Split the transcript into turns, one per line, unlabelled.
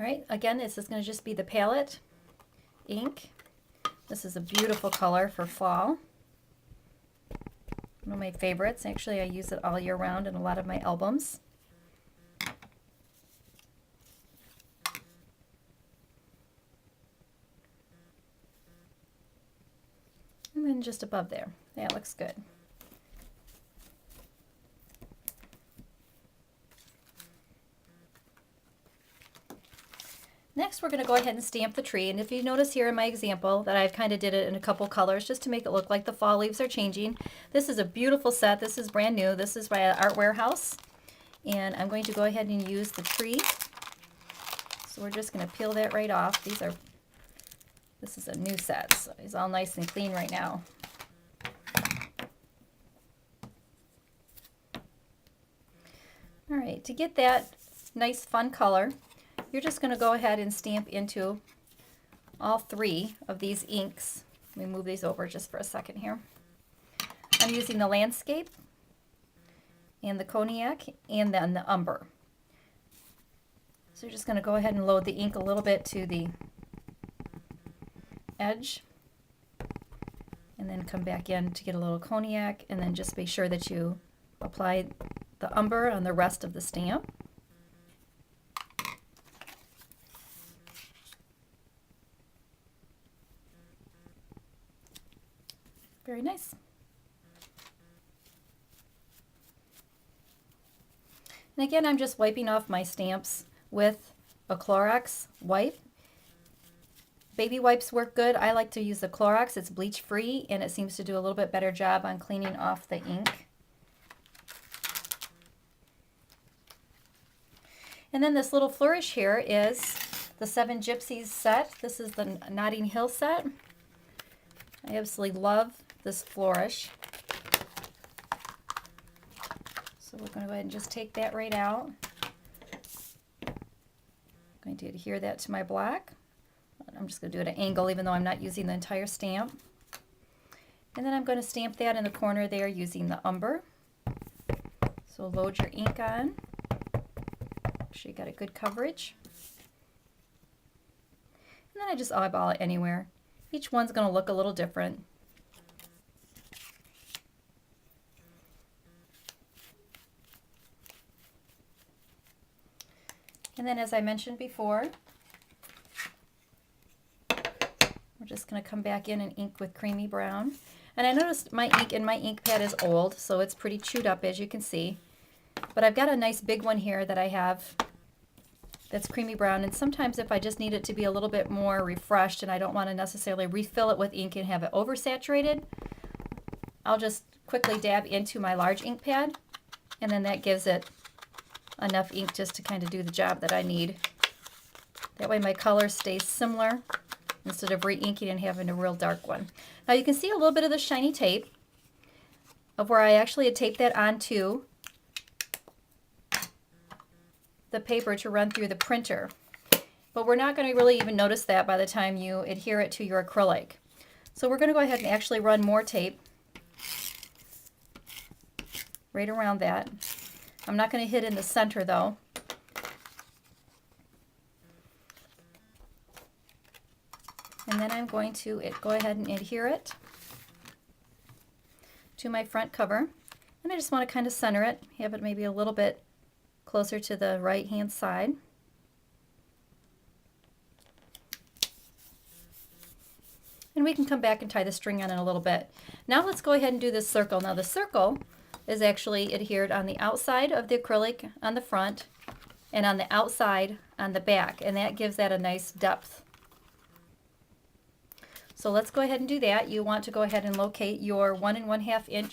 All right, again, this is going to just be the palette ink. This is a beautiful color for fall. One of my favorites. Actually, I use it all year round in a lot of my albums. And then just above there. That looks good. Next, we're going to go ahead and stamp the tree. And if you notice here in my example that I've kind of did it in a couple colors just to make it look like the fall leaves are changing. This is a beautiful set. This is brand new. This is by Art Warehouse. And I'm going to go ahead and use the tree. So we're just going to peel that right off. This is a new set, so it's all nice and clean right now. All right, to get that nice fun color, you're just going to go ahead and stamp into all three of these inks. Let me move these over just for a second here. I'm using the Landscape and the Cognac and then the Umber. So you're just going to go ahead and load the ink a little bit to the edge and then come back in to get a little Cognac, and then just be sure that you apply the Umber on the rest of the stamp. Very nice. And again, I'm just wiping off my stamps with a Clorox wipe. Baby wipes work good. I like to use the Clorox. It's bleach free and it seems to do a little bit better job on cleaning off the ink. And then this little flourish here is the 7 Gypsies set. This is the Notting Hill set. I absolutely love this flourish. So we're going to go ahead and just take that right out. I'm going to adhere that to my black. I'm just going to do it at an angle even though I'm not using the entire stamp. And then I'm going to stamp that in the corner there using the Umber. So load your ink on. Make sure you got a good coverage. And then I just eyeball it anywhere. Each one's going to look a little different. And then as I mentioned before, we're just going to come back in and ink with creamy brown. And I noticed my ink in my ink pad is old, so it's pretty chewed up as you can see. But I've got a nice big one here that I have that's creamy brown, and sometimes if I just need it to be a little bit more refreshed and I don't want to necessarily refill it with ink and have it oversaturated, I'll just quickly dab into my large ink pad, and then that gives it enough ink just to kind of do the job that I need. That way my color stays similar instead of re-inking and having a real dark one. Now you can see a little bit of the shiny tape of where I actually had taped that onto the paper to run through the printer. But we're not going to really even notice that by the time you adhere it to your acrylic. So we're going to go ahead and actually run more tape right around that. I'm not going to hit in the center though. And then I'm going to go ahead and adhere it to my front cover. And I just want to kind of center it, have it maybe a little bit closer to the right hand side. And we can come back and tie the string on in a little bit. Now let's go ahead and do this circle. Now the circle is actually adhered on the outside of the acrylic on the front and on the outside on the back, and that gives that a nice depth. So let's go ahead and do that. You want to go ahead and locate your 1 1/2 inch